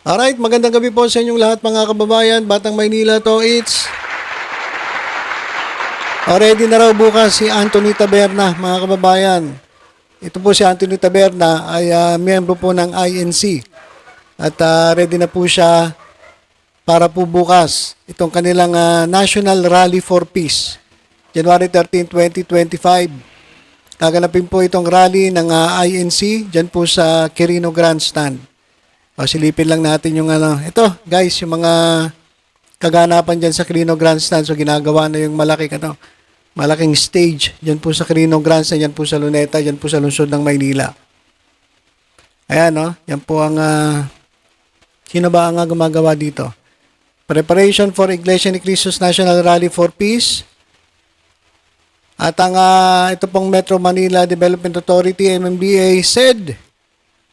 Alright, magandang gabi po sa inyong lahat mga kababayan. Batang Maynila to, it's already na raw bukas si Anthony Taberna mga kababayan. Ito po si Anthony Taberna ay miyembro po ng INC at ready na po siya para po bukas itong kanilang National Rally for Peace, January 13, 2025. Gaganapin po itong rally ng INC dyan po sa Quirino Grandstand. Silipin lang natin yung ito guys, yung mga kaganapan dyan sa Quirino Grandstand. So ginagawa na yung malaking stage dyan po sa Quirino Grandstand, dyan po sa Luneta, dyan po sa lungsod ng Maynila. Ayan, no? Yan po ang sino ba ang gumagawa dito? Preparation for Iglesia ni Cristos National Rally for Peace. At ang ito pong Metro Manila Development Authority, MMDA, said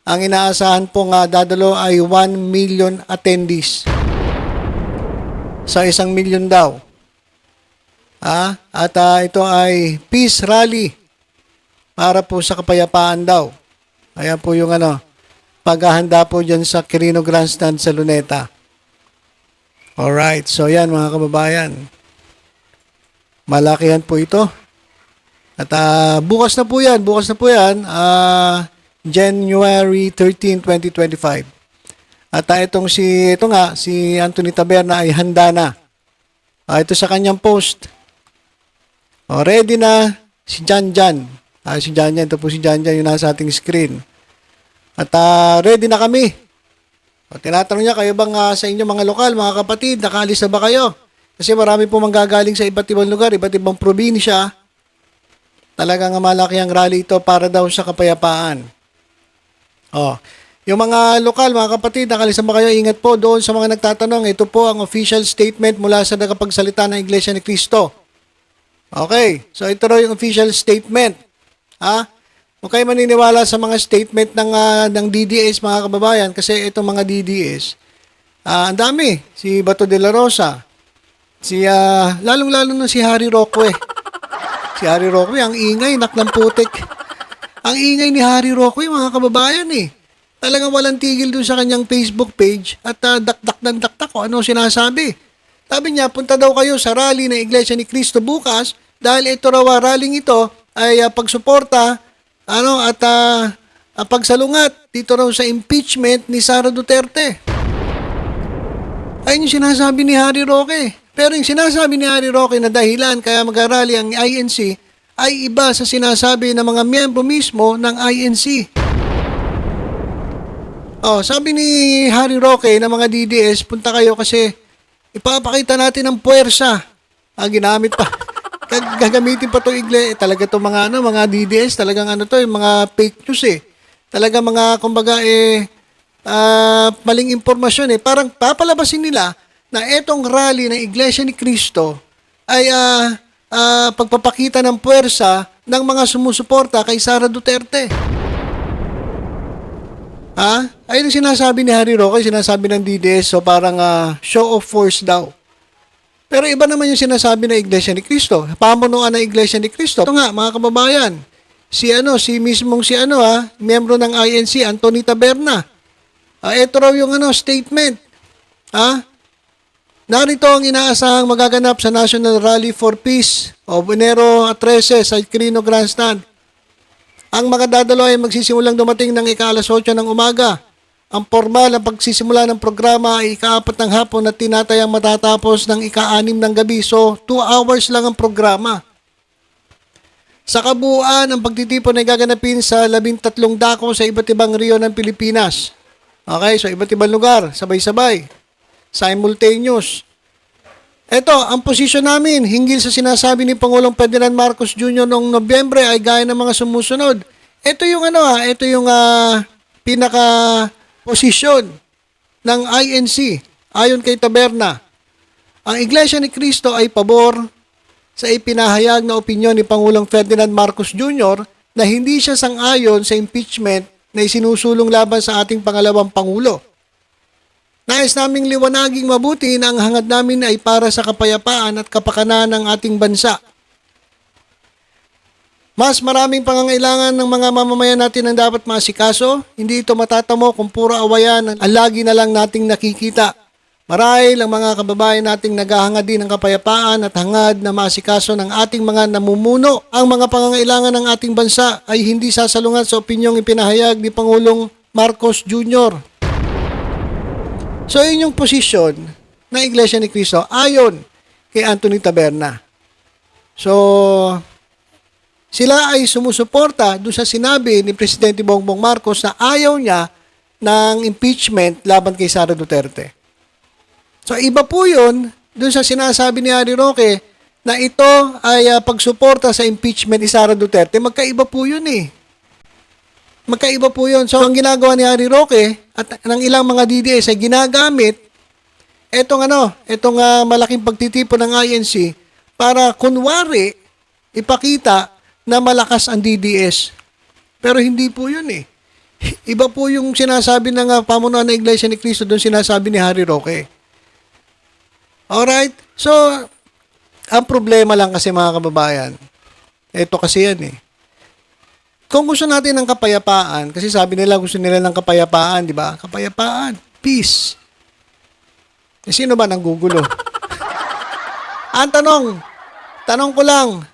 ang inaasahan pong dadalo ay 1 million attendees. Sa 1 million daw. At ito ay peace rally para po sa kapayapaan daw. Ayan po yung paghahanda po dyan sa Quirino Grandstand sa Luneta. Alright, so yan mga kababayan. Malakihan po ito. At bukas na po yan. January 13, 2025. At si Anthony Taberna ay handa na. Ito sa kanyang post. Ready na si Janjan. Ito po si Janjan yung nasa ating screen. At ready na kami. Tinatanong niya, kayo bang sa inyo mga lokal, mga kapatid, nakaalis na ba kayo? Kasi marami po manggagaling sa iba't ibang lugar, iba't ibang probinsya. Talagang malaki ang rally ito para daw sa kapayapaan. Yung mga lokal, mga kapatid, nakalis na ba kayo? Ingat po doon sa mga nagtatanong. Ito po ang official statement mula sa nagapagsalita ng Iglesia ni Cristo. Okay, so ito raw yung official statement. Huwag kayo maniniwala sa mga statement ng DDS, mga kababayan, kasi itong mga DDS, ang dami. Si Bato de la Rosa, lalong-lalo na si Harry Roque. Si Harry Roque, ang ingay, naklang putik. Ang ingay ni Harry Roque, mga kababayan Talagang walang tigil dun sa kanyang Facebook page at dakdak kung ano sinasabi. Sabi niya, punta daw kayo sa rally ng Iglesia ni Cristo bukas dahil ito raw rallying ito ay pagsuporta at pagsalungat dito raw sa impeachment ni Sara Duterte. Ayun yung sinasabi ni Harry Roque. Pero yung sinasabi ni Harry Roque na dahilan kaya mag-rally ang INC ay iba sa sinasabi ng mga miyembro mismo ng INC. Sabi ni Harry Roque ng mga DDS, punta kayo kasi ipapakita natin ang puwersa. Ginamit pa. Gagamitin pa itong talaga itong mga DDS, talagang yung mga fake news Talaga mga, kumbaga maling impormasyon Parang papalabasin nila na etong rally ng Iglesia ni Cristo ay pagpapakita ng puwersa ng mga sumusuporta kay Sara Duterte. Ayun ang sinasabi ni Harry Roque, sinasabi ng DDS, so parang show of force daw. Pero iba naman yung sinasabi ng Iglesia ni Cristo. Pamunuan ng Iglesia ni Cristo. Ito nga, mga kababayan, miyembro ng INC, Anthony Taberna. Ito raw yung statement. Narito ang inaasahang magaganap sa National Rally for Peace o Enero 13 sa Quirino Grandstand. Ang mga dadalo ay magsisimulang dumating ng ika-8 ng umaga. Ang formal ang pagsisimula ng programa ay ika-4 ng hapon at tinatayang matatapos ng ika-6 ng gabi. So, 2 hours lang ang programa. Sa kabuuan, ang pagtitipon ay gaganapin sa 13 dako sa iba't ibang riyo ng Pilipinas. Okay, so iba't ibang lugar, sabay-sabay. Simultaneous. Ito, ang posisyon namin hinggil sa sinasabi ni Pangulong Ferdinand Marcos Jr. noong Nobyembre ay gaya ng mga sumusunod. Ito yung pinaka-posisyon ng INC ayon kay Taberna. Ang Iglesia ni Cristo ay pabor sa ipinahayag na opinyon ni Pangulong Ferdinand Marcos Jr. na hindi siya sang-ayon sa impeachment na isinusulong laban sa ating pangalawang Pangulo. Nais naming liwanaging mabuti na ang hangad namin ay para sa kapayapaan at kapakanan ng ating bansa. Mas maraming pangangailangan ng mga mamamayan natin ang dapat maasikaso. Hindi ito matatamo kung puro awayan ang lagi na lang nating nakikita. Marahil ang mga kababayan nating naghahangad din ng kapayapaan at hangad na maasikaso ng ating mga namumuno. Ang mga pangangailangan ng ating bansa ay hindi sasalungat sa opinyong ipinahayag ni Pangulong Marcos Jr. So yun yung posisyon ng Iglesia ni Cristo ayon kay Anthony Taberna. So, sila ay sumusuporta doon sa sinabi ni Presidente Bongbong Marcos na ayaw niya ng impeachment laban kay Sara Duterte. So, iba po yun doon sa sinasabi ni Harry Roque na ito ay pagsuporta sa impeachment ni Sara Duterte. Magkaiba po yun eh. Magkaiba po yun. So, ang ginagawa ni Harry Roque at ng ilang mga DDS ay ginagamit etong malaking pagtitipon ng INC para kunwari ipakita na malakas ang DDS. Pero hindi po yun eh. Iba po yung sinasabi ng pamunuan ng Iglesia ni Cristo doon sinasabi ni Harry Roque. Alright? So, ang problema lang kasi mga kababayan, ito kasi yan eh. Kung gusto natin ng kapayapaan, kasi sabi nila gusto nila ng kapayapaan, di ba? Kapayapaan, peace. Eh, sino ba nanggugulo? Ang tanong ko lang,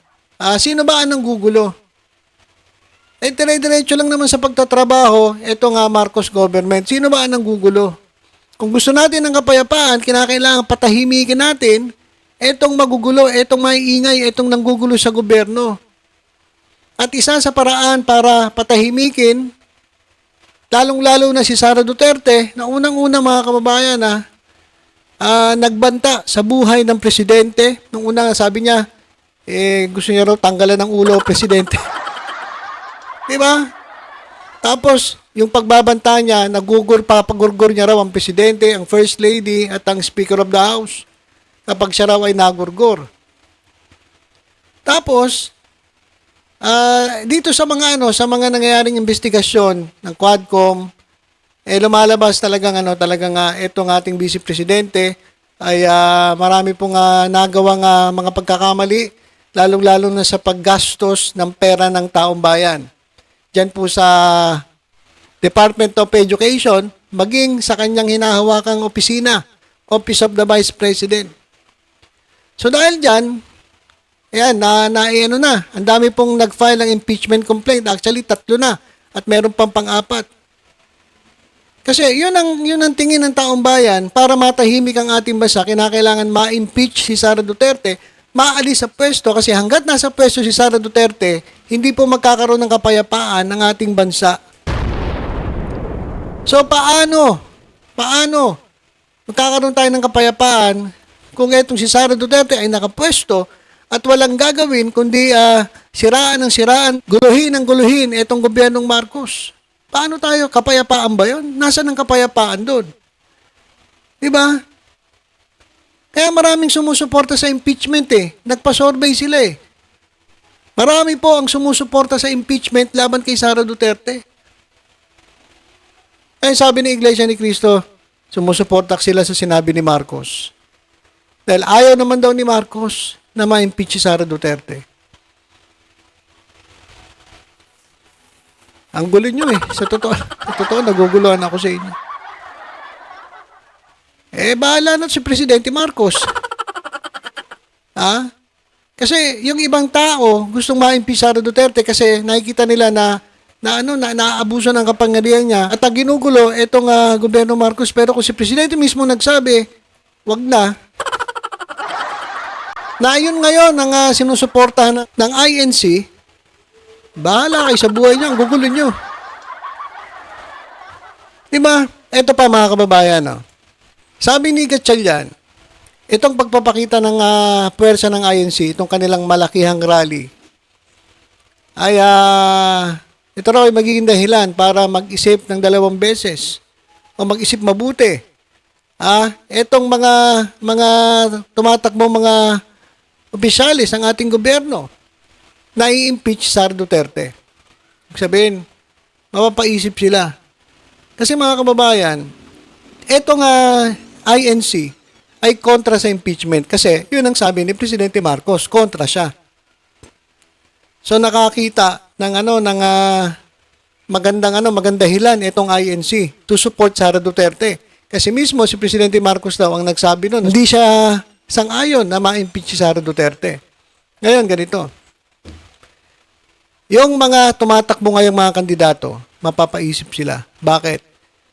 sino ba ang nanggugulo? Eh, dire-diretso lang naman sa pagtatrabaho, ito nga Marcos government, sino ba ang nanggugulo? Kung gusto natin ng kapayapaan, kinakailangan patahimikin natin, etong magugulo, etong maiingay, etong nanggugulo sa gobyerno. At isa sa paraan para patahimikin, lalong-lalo na si Sara Duterte, na unang-una mga kababayan nagbanta sa buhay ng presidente. Nung una sabi niya, gusto niya raw tanggalan ng ulo presidente. Di ba? Tapos, yung pagbabanta niya, papagurgur niya raw ang presidente, ang first lady, at ang speaker of the house. Kapag siya raw ay nagurgur. Tapos, dito sa mga nangyayaring investigasyon ng Quadcom, lumalabas talagang itong ating vice presidente ay marami pong nagawang mga pagkakamali, lalong-lalo na sa paggastos ng pera ng taong bayan. Diyan po sa Department of Education, maging sa kanyang hinahawakang opisina, Office of the Vice President. So dahil dyan, ayan, ang dami pong nag-file ng impeachment complaint. Actually, 3 na. At meron pang pang-4. Kasi yun ang tingin ng taong bayan para matahimik ang ating bansa. Kinakailangan ma-impeach si Sara Duterte, maalis sa pwesto kasi hanggat nasa pwesto si Sara Duterte, hindi po magkakaroon ng kapayapaan ng ating bansa. So paano magkakaroon tayo ng kapayapaan kung etong si Sara Duterte ay nakapwesto at walang gagawin kundi siraan ng siraan, guluhin ng guluhin etong gobyernong Marcos? Paano tayo? Kapayapaan ba yun? Nasaan ang kapayapaan doon? Diba? Kaya maraming sumusuporta sa impeachment eh. Nagpa-survey sila eh. Marami po ang sumusuporta sa impeachment laban kay Sara Duterte. Ay sabi ni Iglesia ni Cristo, sumusuporta sila sa sinabi ni Marcos. Dahil ayaw naman daw ni Marcos na ma-impeach si Sara Duterte. Ang gulo nyo eh. Sa totoo, naguguluhan ako sa inyo. Bahala na si Presidente Marcos. Kasi yung ibang tao gustong ma-impeach Sara Duterte kasi nakikita nila na naaabuso ng kapangyarihan niya at ginugulo itong gobyerno Marcos. Pero kung si Presidente mismo nagsabi, wag na. Na yun ngayon ang sinusuportahan ng INC, bahala kayo sa buhay niyo, ang gugulo niyo. Diba? Ito pa mga kababayan. Sabi ni Gatchalian, itong pagpapakita ng puwersa ng INC, itong kanilang malakihang rally, ay ito raw ay magiging dahilan para mag-isip ng 2 beses o mag-isip mabuti. Itong mga tumatakbong mga opisyalis ng ating gobyerno na i-impeach Sara Duterte. Ibig sabihin, mapapaisip sila. Kasi mga kababayan, etong INC ay kontra sa impeachment kasi yun ang sabi ni Presidente Marcos, kontra siya. So nakakita ng magandang dahilan itong INC to support Sara Duterte. Kasi mismo si Presidente Marcos daw ang nagsabi noon, hindi siya sang-ayon na ma-impeach si Sara Duterte. Ngayon, ganito. Yung mga tumatakbo ngayong mga kandidato, mapapaisip sila. Bakit?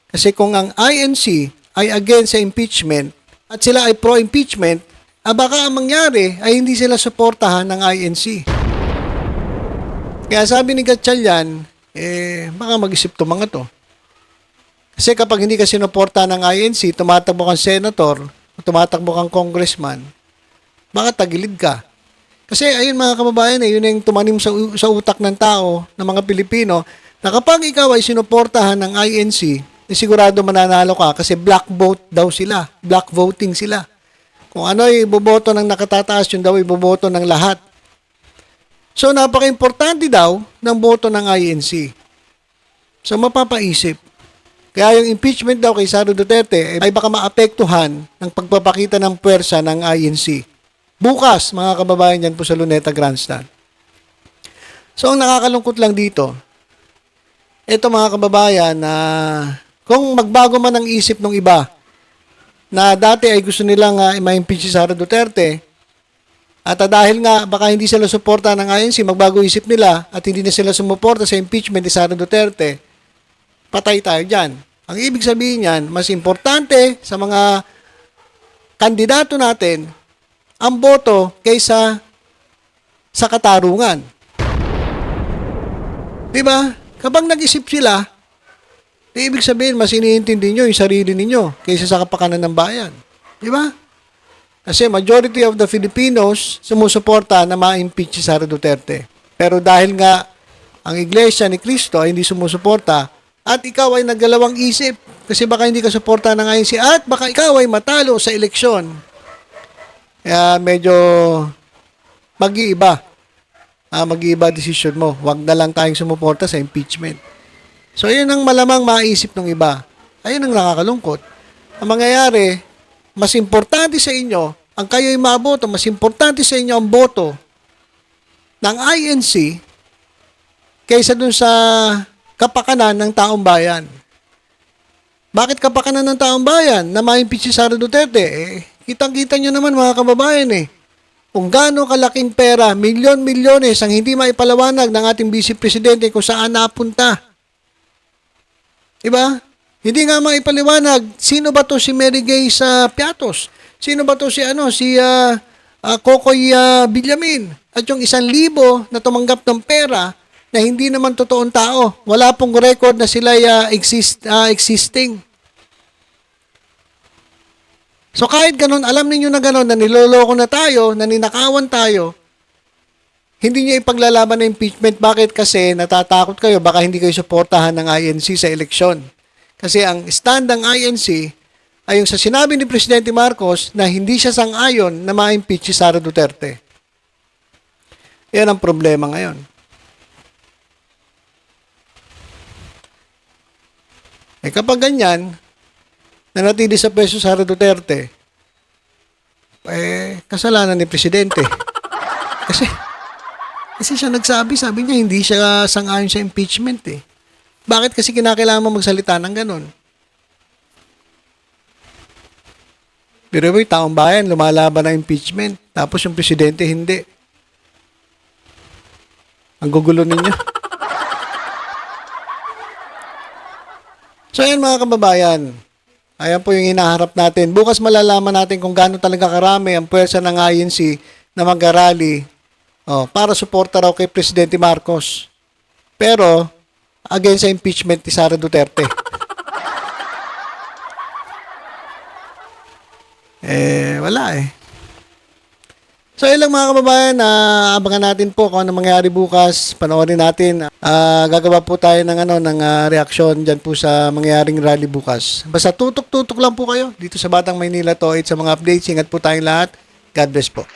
Kasi kung ang INC ay against sa impeachment at sila ay pro-impeachment, baka ang mangyari ay hindi sila suportahan ng INC. Kaya sabi ni Gatchalian, baka mag-isip to mga to. Kasi kapag hindi ka sinuporta ng INC, tumatakbo kang senator, tumatakbo kang congressman, baka tagilid ka. Kasi ayun mga kababayan, yun yung tumanim sa utak ng tao, ng mga Pilipino, na kapag ikaw ay sinuportahan ng INC, sigurado mananalo ka kasi black vote daw sila, black voting sila. Kung ano ay iboboto ng nakatataas, yun daw iboboto ng lahat. So napaka-importante daw ng boto ng INC. So mapapaisip. Kaya yung impeachment daw kay Sara Duterte ay baka maapektuhan ng pagpapakita ng puwersa ng INC. Bukas, mga kababayan dyan po sa Luneta Grandstand. So ang nakakalungkot lang dito, ito mga kababayan, na kung magbago man ang isip ng iba, na dati ay gusto nilang ma-impeach si Sara Duterte, at dahil nga baka hindi sila suporta ng INC, magbago isip nila at hindi na sila sumuporta sa impeachment ni Sara Duterte, patay tayo dyan. Ang ibig sabihin yan, mas importante sa mga kandidato natin ang boto kaysa sa katarungan. Diba? Kapag nag-isip sila, ibig sabihin, mas iniintindi nyo yung sarili ninyo kaysa sa kapakanan ng bayan. Diba? Kasi majority of the Filipinos sumusuporta na ma-impeach si Sara Duterte. Pero dahil nga ang Iglesia ni Cristo ay hindi sumusuporta, at ikaw ay naggalawang isip kasi baka hindi ka suporta ng INC at baka ikaw ay matalo sa eleksyon. Kaya medyo mag-iiba. Mag-iiba decision mo. Huwag na lang tayong sumuporta sa impeachment. So, yun ang malamang maisip ng iba. Ayun ang nakakalungkot. Ang mangyayari, mas importante sa inyo, ang kayo'y maboto, mas importante sa inyo ang boto ng INC kaysa dun sa kapakanan ng taong bayan. Bakit kapakanan ng taong bayan na ma-impeach si Sara Duterte? Kitang-kita nyo naman mga kababayan kung gaano kalaking pera, milyon-milyones ang hindi maipalawanag ng ating Vice Presidente kung saan napunta. Diba? Hindi nga maipaliwanag, sino ba to si Mary Gay sa Piatos? Sino ba to si Kokoy Villamin? At yung 1,000 na tumanggap ng pera na hindi naman totoong tao. Wala pong record na sila existing. So kahit ganun, alam ninyo na ganun, na niloloko na tayo, na ninakawan tayo, hindi nyo ipaglalaban na impeachment. Bakit? Kasi natatakot kayo, baka hindi kayo suportahan ng INC sa eleksyon. Kasi ang stand ng INC ay yung sa sinabi ni Presidente Marcos na hindi siya sang-ayon na ma-impeach si Sara Duterte. Yan ang problema ngayon. Kapag ganyan, nanatili sa pwesto Sara Duterte, kasalanan ni Presidente. Kasi siya nagsabi, sabi niya, hindi siya sang-ayon sa impeachment Bakit kasi kinakailangan mo magsalita ng ganun? Pero yung taong bayan, lumalaban ng impeachment, tapos yung Presidente, hindi. Ang gugulo ninyo. So ayan mga kababayan, ayan po yung hinaharap natin. Bukas malalaman natin kung gaano talaga karami ang puwersa ng INC na mag-arali para suporta raw kay Presidente Marcos. Pero, against sa impeachment ni Sara Duterte. Wala So, ilang mga kababayan, abangan natin po kung ano mangyari bukas. Panoorin natin. Gagawa po tayo ng reaksyon dyan po sa mangyaring rally bukas. Basta tutok-tutok lang po kayo dito sa Batang Maynila to. Sa mga updates. Ingat po tayong lahat. God bless po.